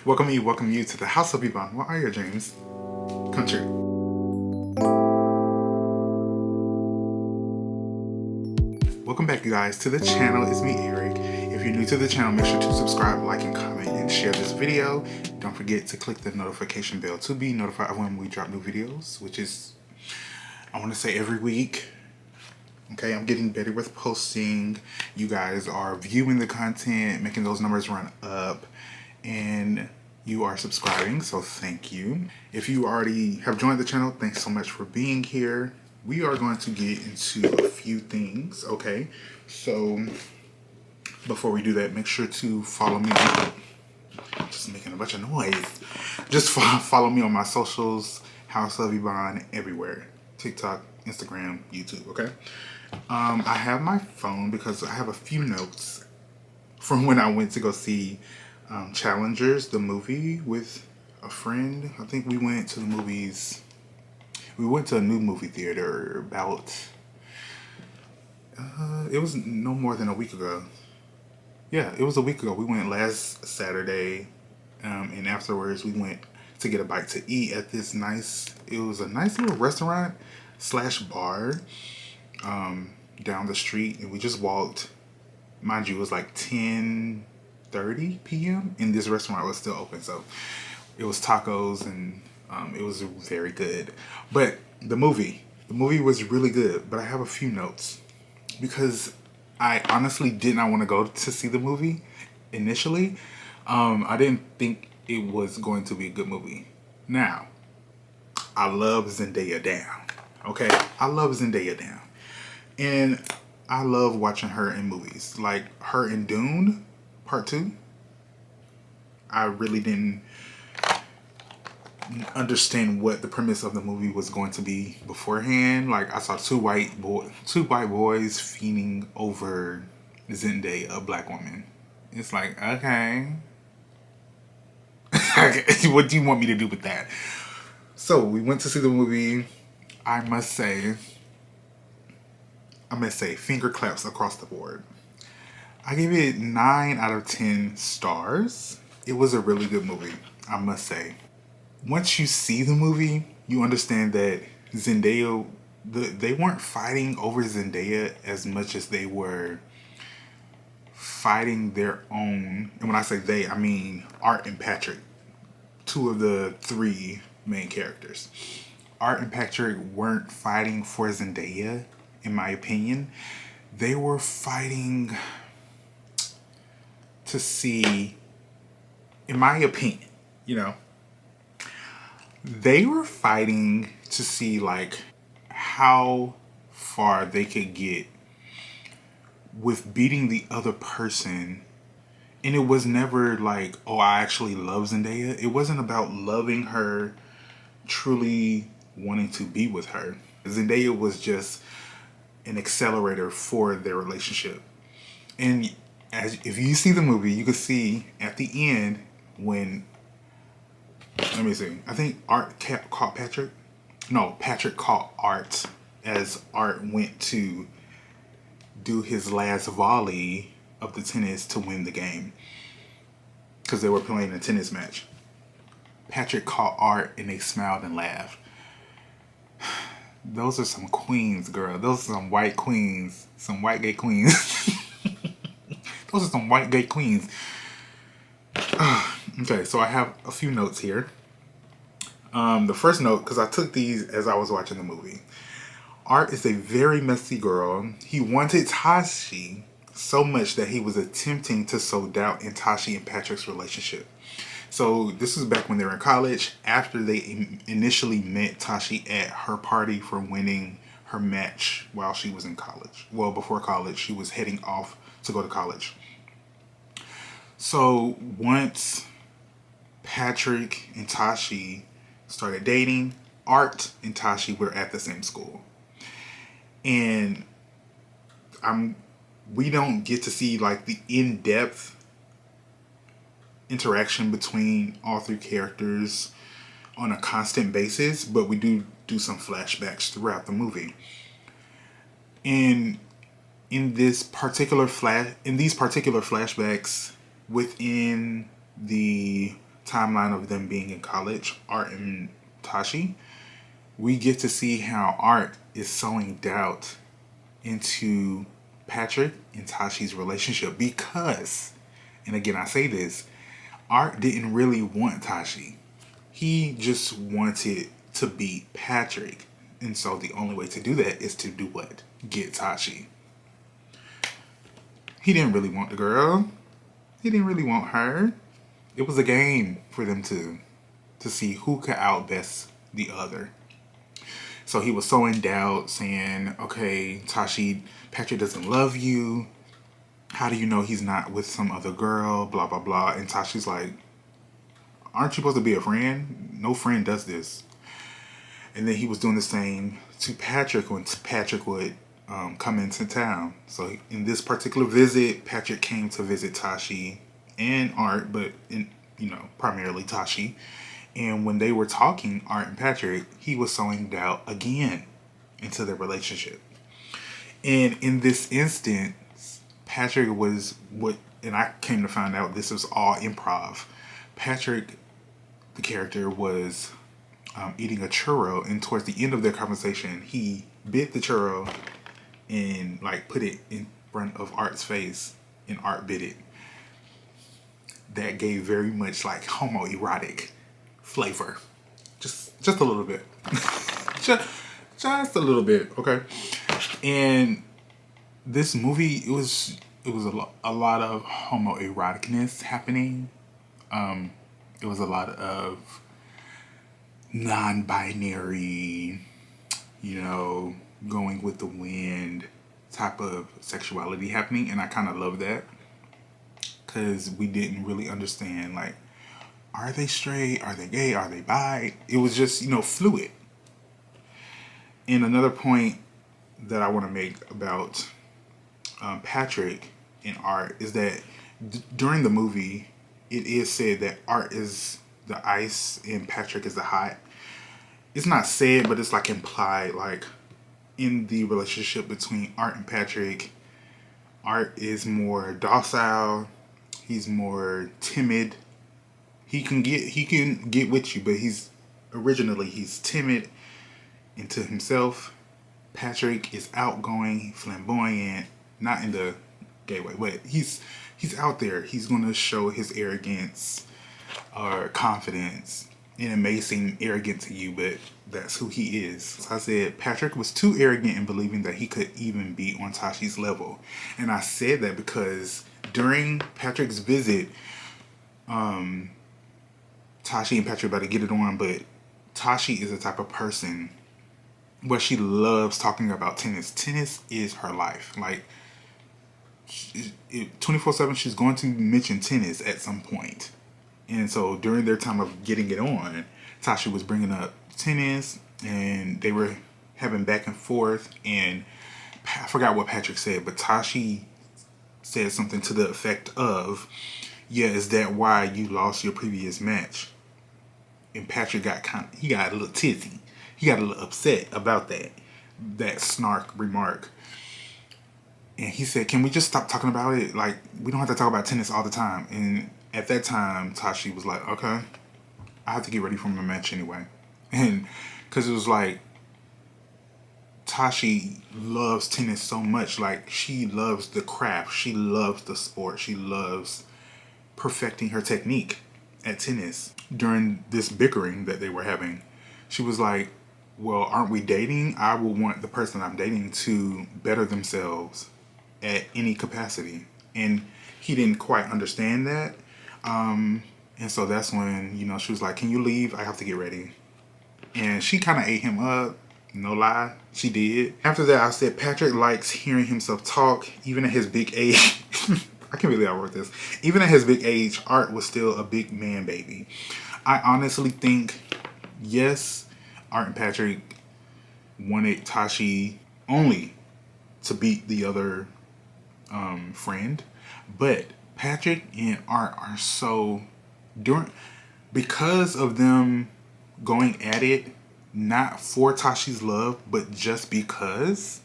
Welcome you to the House of Yvonne. What are your dreams? Come true. Welcome back, you guys, to the channel. It's me, Eric. If you're new to the channel, make sure to subscribe, like, and comment, and share this video. Don't forget to click the notification bell to be notified when we drop new videos, which is, I want to say, every week. Okay, I'm getting better with posting. You guys are viewing the content, making those numbers run up, and you are subscribing, so thank you. If you already have joined the channel, thanks so much for being here. We are going to get into a few things, okay? So before we do that, make sure to follow me. Just making a bunch of noise. Just follow me on my socials, House of Yvonne, everywhere. TikTok, Instagram, YouTube, okay? I have my phone because I have a few notes from when I went to go see Challengers, the movie, with a friend. I think we went to the movies. We went to a new movie theater about, it was no more than a week ago. Yeah, it was a week ago. We went last Saturday, and afterwards we went to get a bite to eat at this it was a nice little restaurant / bar down the street, and we just walked. Mind you, it was like 10:30 p.m. and this restaurant was still open, so it was tacos, and it was very good. But the movie was really good, but I have a few notes because I honestly did not want to go to see the movie initially. I didn't think it was going to be a good movie. Now, I love Zendaya down. Okay, I love Zendaya down. And I love watching her in movies. Like her in Dune Part 2. I really didn't understand what the premise of the movie was going to be beforehand. Like I saw two white boys fiending over Zendaya, a black woman. It's like, okay. What do you want me to do with that? So we went to see the movie. I must say finger claps across the board. I gave it 9 out of 10 stars. It was a really good movie, I must say. Once you see the movie, you understand that Zendaya, they weren't fighting over Zendaya as much as they were fighting their own. And when I say they, I mean Art and Patrick, 2 of the 3 main characters. Art and Patrick weren't fighting for Zendaya, in my opinion. They were fighting to see, in my opinion, they were fighting to see like how far they could get with beating the other person. And it was never like, oh, I actually love Zendaya. It wasn't about loving her, truly wanting to be with her. Zendaya was just an accelerator for their relationship. And if you see the movie, you can see at the end when, let me see, I think Art caught Patrick. No, Patrick caught Art as Art went to do his last volley of the tennis to win the game, because they were playing a tennis match. Patrick caught Art and they smiled and laughed. Those are some queens, girl. Those are some white queens. Some white gay queens. Those are some white gay queens. Okay, so I have a few notes here. The first note, because I took these as I was watching the movie. Art is a very messy girl. He wanted Tashi so much that he was attempting to sow doubt in Tashi and Patrick's relationship. So this was back when they were in college, after they initially met Tashi at her party for winning her match while she was in college. Well, before college, she was heading off to go to college. So once Patrick and Tashi started dating, Art and Tashi were at the same school. And we don't get to see like the in-depth interaction between all 3 characters on a constant basis, but we do some flashbacks throughout the movie. And in these particular flashbacks within the timeline of them being in college, Art and Tashi, we get to see how Art is sowing doubt into Patrick and Tashi's relationship because, and again I say this, Art didn't really want Tashi. He just wanted to beat Patrick. And so the only way to do that is to do what? Get Tashi. He didn't really want the girl. He didn't really want her. It was a game for them to see who could outbest the other. So he was sowing doubt, saying, okay, Tashi, Patrick doesn't love you. How do you know he's not with some other girl? Blah, blah, blah. And Tashi's like, aren't you supposed to be a friend? No friend does this. And then he was doing the same to Patrick when Patrick would come into town. So in this particular visit, Patrick came to visit Tashi and Art, but primarily Tashi. And when they were talking, Art and Patrick, he was sowing doubt again into their relationship. And in this instance, Patrick was and I came to find out this was all improv. Patrick, the character, was eating a churro, and towards the end of their conversation, he bit the churro and put it in front of Art's face, and Art bit it. That gave very much homoerotic flavor, just a little bit, just a little bit, okay. And this movie, it was a lot of homoeroticness happening. It was a lot of non-binary, going with the wind type of sexuality happening, and I kind of love that because we didn't really understand, are they straight, are they gay, are they bi? It was just fluid. And another point that I want to make about Patrick and Art is that during the movie, it is said that Art is the ice and Patrick is the hot. It's not said, but it's implied, in the relationship between Art and Patrick, Art is more docile, he's more timid. He can get with you, but he's timid into himself. Patrick is outgoing, flamboyant, not in the gay way, but he's out there. He's gonna show his arrogance or confidence, and it may seem arrogant to you, but that's who he is. So I said Patrick was too arrogant in believing that he could even be on Tashi's level. And I said that because during Patrick's visit, Tashi and Patrick about to get it on, but Tashi is the type of person where she loves talking about tennis. Tennis is her life. 24/7, she's going to mention tennis at some point. And so during their time of getting it on, Tashi was bringing up tennis, and they were having back and forth. And I forgot what Patrick said, but Tashi said something to the effect of, yeah, is that why you lost your previous match? And Patrick got a little tizzy. He got a little upset about that snark remark. And he said, can we just stop talking about it? We don't have to talk about tennis all the time. And at that time, Tashi was like, okay, I have to get ready for my match anyway. And because it was Tashi loves tennis so much. She loves the craft. She loves the sport. She loves perfecting her technique at tennis. During this bickering that they were having, she was like, well, aren't we dating? I will want the person I'm dating to better themselves at any capacity. And he didn't quite understand that. And so that's when, she was like, can you leave? I have to get ready. And she kind of ate him up. No lie, she did. After that, I said Patrick likes hearing himself talk, even at his big age. I can't believe I wrote this. Even at his big age, Art was still a big man baby. I honestly think, yes, Art and Patrick wanted Tashi only to beat the other friend, but Patrick and Art are so because of them going at it, not for Tashi's love, but just because,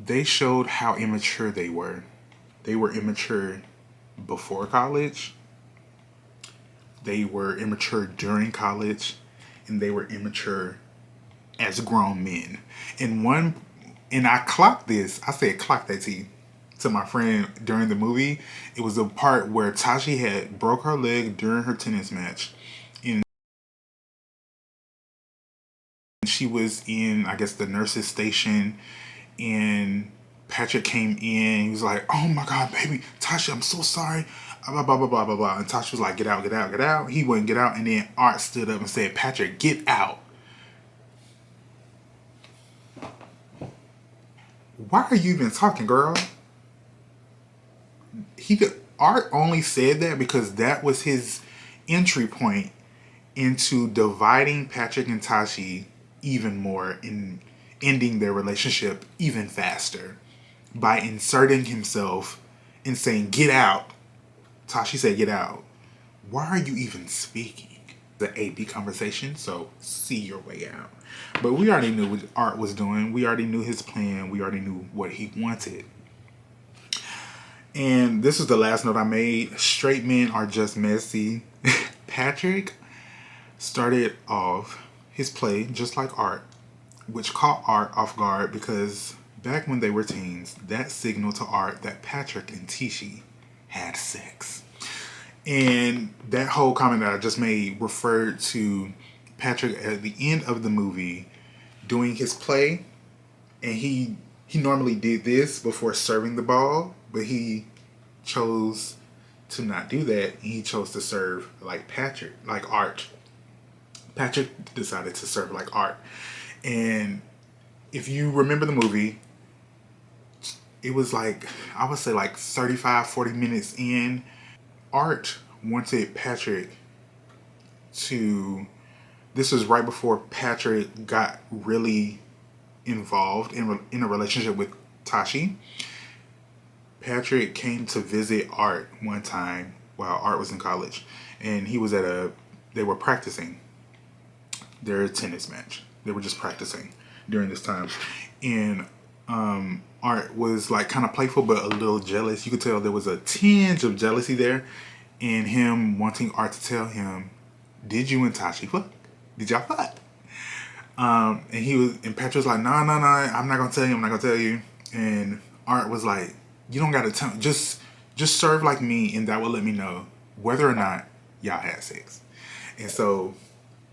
they showed how immature they were. They were immature before college, They were immature during college, and they were immature as grown men. And I clocked this. I said clock that to my friend during the movie. It was a part where Tashi had broke her leg during her tennis match, and she was in, I guess, the nurse's station, and Patrick came in. He was like, "Oh my God, baby, Tashi, I'm so sorry." Blah blah blah blah blah blah. And Tashi was like, "Get out, get out, get out." He wouldn't get out, and then Art stood up and said, "Patrick, get out." Why are you even talking, girl? Art only said that because that was his entry point into dividing Patrick and Tashi even more and ending their relationship even faster by inserting himself and saying, "Get out." Tashi said, "Get out." Why are you even speaking? The AP conversation, so see your way out. But we already knew what Art was doing. We already knew his plan. We already knew what he wanted. And this is the last note I made. Straight men are just messy. Patrick started off his play just like Art, which caught Art off guard because back when they were teens, that signaled to Art that Patrick and Tashi had sex. And that whole comment that I just made referred to Patrick at the end of the movie doing his play, and he normally did this before serving the ball, but he chose to not do that. He chose to serve like Patrick, like Art. Patrick decided to serve like Art. And if you remember the movie, it was like, I would say like 35, 40 minutes in, Art wanted Patrick to, this was right before Patrick got really involved in a relationship with Tashi. Patrick came to visit Art one time while Art was in college, and he was they were practicing their tennis match. They were just practicing during this time. And Art was like kind of playful but a little jealous. You could tell there was a tinge of jealousy there, and him wanting Art to tell him, "Did you and Tashi fuck? Did y'all fuck?" And Patrick was like, "No, I'm not gonna tell you. I'm not gonna tell you." And Art was like, "You don't gotta tell. Just serve like me, and that will let me know whether or not y'all had sex." And so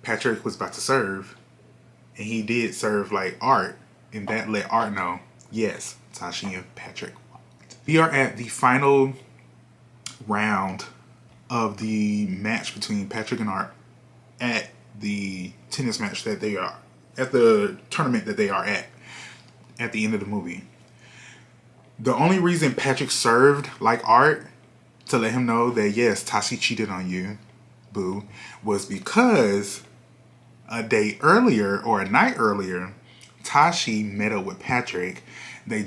Patrick was about to serve, and he did serve like Art, and that let Art know, yes, Tashi and Patrick walked. We are at the final round of the match between Patrick and Art at the tennis match that they are, at the tournament that they are at the end of the movie. The only reason Patrick served like Art to let him know that, yes, Tashi cheated on you, boo, was because a day earlier or a night earlier, Tashi met up with Patrick. They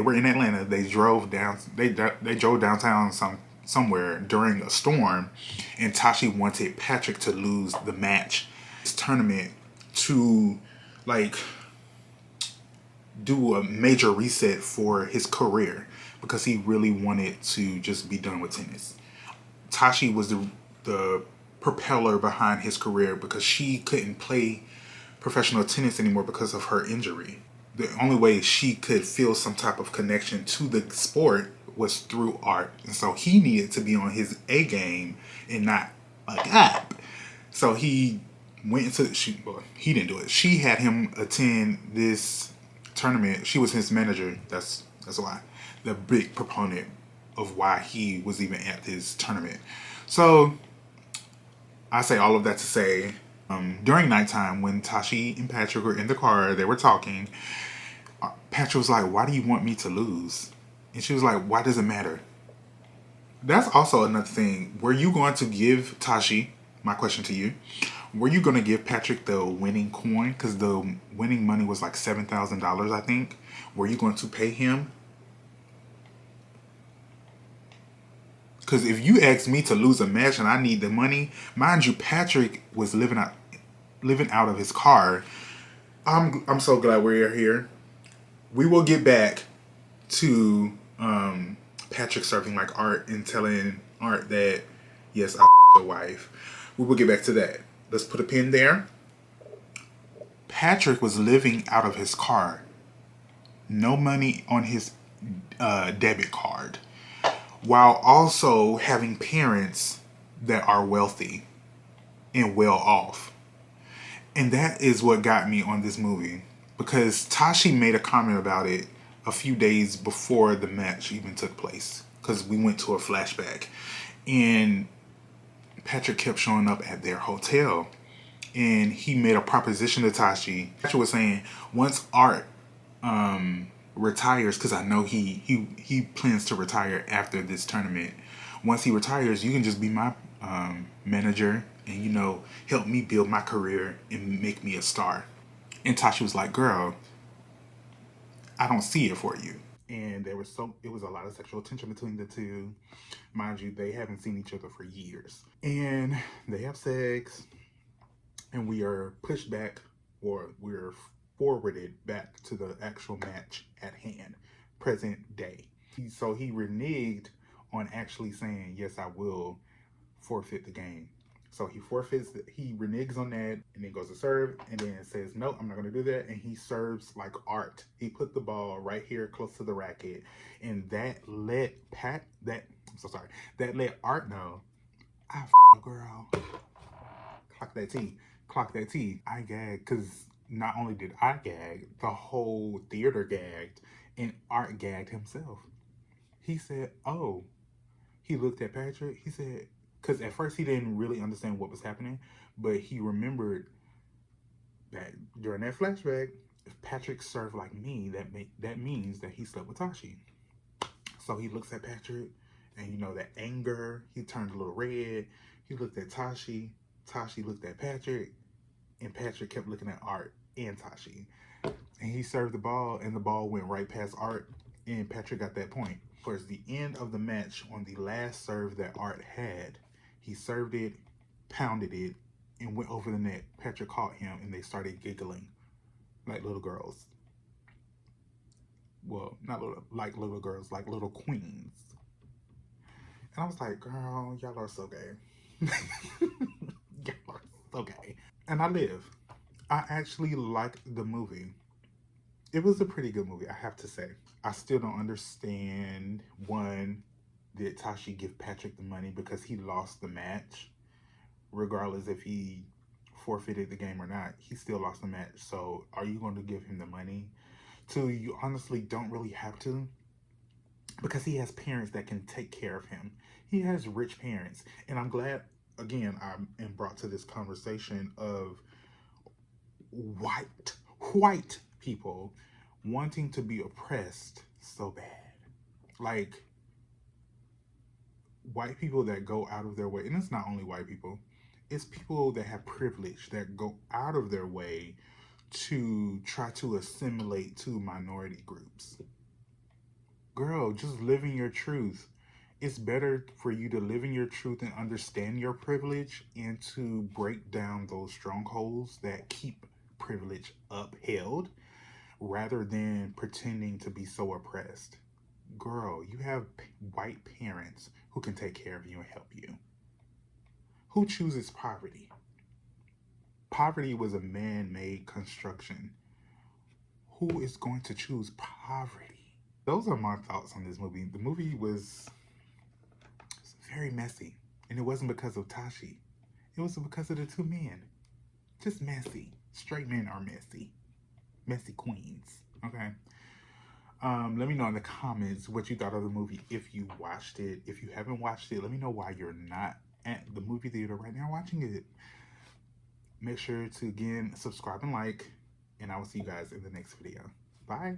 were in Atlanta. They drove downtown somewhere during a storm, and Tashi wanted Patrick to lose the match, this tournament, to like do a major reset for his career because he really wanted to just be done with tennis. Tashi was the propeller behind his career because she couldn't play professional tennis anymore because of her injury. The only way she could feel some type of connection to the sport was through Art. And so he needed to be on his A game and not a gap. So he went into, he didn't do it. She had him attend this tournament. She was his manager. That's why. The big proponent of why he was even at this tournament. So I say all of that to say, during nighttime when Tashi and Patrick were in the car, they were talking. Patrick was like, "Why do you want me to lose?" And she was like, "Why does it matter?" That's also another thing. Were you going to give Tashi, my question to you, were you going to give Patrick the winning coin? Because the winning money was like $7,000, I think. Were you going to pay him? Because if you asked me to lose a match and I need the money, mind you, Patrick was living out of his car. I'm so glad we're here. We will get back to Patrick serving like Art and telling Art that, yes, I your wife. We will get back to that. Let's put a pin there. Patrick was living out of his car. No money on his debit card. While also having parents that are wealthy and well off. And that is what got me on this movie. Because Tashi made a comment about it a few days before the match even took place. Because we went to a flashback. And Patrick kept showing up at their hotel. And he made a proposition to Tashi. Patrick was saying, once Art retires, because I know he plans to retire after this tournament. Once he retires, you can just be my manager and, you know, help me build my career and make me a star. And Tashi was like, girl, I don't see it for you. And it was a lot of sexual tension between the two. Mind you, they haven't seen each other for years. And they have sex, and we are pushed back, or we're forwarded back to the actual match at hand, present day. So he reneged on actually saying, yes, I will forfeit the game. So he reneges on that, and then goes to serve, and then says, no, I'm not going to do that. And he serves like Art. He put the ball right here close to the racket, and that let Art know, I girl. Clock that T. I gagged, because not only did I gag, the whole theater gagged, and Art gagged himself. He said, oh. He looked at Patrick. He said, because at first he didn't really understand what was happening, but he remembered that during that flashback, if Patrick served like me, that means that he slept with Tashi. So he looks at Patrick, and you know that anger, he turned a little red. He looked at Tashi. Tashi looked at Patrick, and Patrick kept looking at Art and Tashi. And he served the ball, and the ball went right past Art, and Patrick got that point. Towards the end of the match, on the last serve that Art had, he served it, pounded it, and went over the net. Patrick caught him, and they started giggling like little girls. Well, not like little girls, like little queens. And I was like, girl, y'all are so gay. Y'all are so gay. And I live. I actually liked the movie. It was a pretty good movie, I have to say. I still don't understand, one, did Tashi give Patrick the money because he lost the match? Regardless if he forfeited the game or not, he still lost the match. So are you going to give him the money? Two, you honestly don't really have to, because he has parents that can take care of him. He has rich parents. And I'm glad, again, I am brought to this conversation of white people wanting to be oppressed so bad. Like, white people that go out of their way, and it's not only white people, it's people that have privilege that go out of their way to try to assimilate to minority groups. Girl, just living your truth. It's better for you to live in your truth and understand your privilege, and to break down those strongholds that keep privilege upheld, rather than pretending to be so oppressed. Girl, you have white parents who can take care of you and help you. Who chooses poverty? Poverty was a man-made construction. Who is going to choose poverty? Those are my thoughts on this movie. The movie was very messy, and it wasn't because of Tashi. It was because of the two men. Just messy. Straight men are messy. Messy queens. Okay. Let me know in the comments what you thought of the movie if you watched it. If you haven't watched it, let me know why you're not at the movie theater right now watching it. Make sure to, again, subscribe and like, and I will see you guys in the next video. Bye.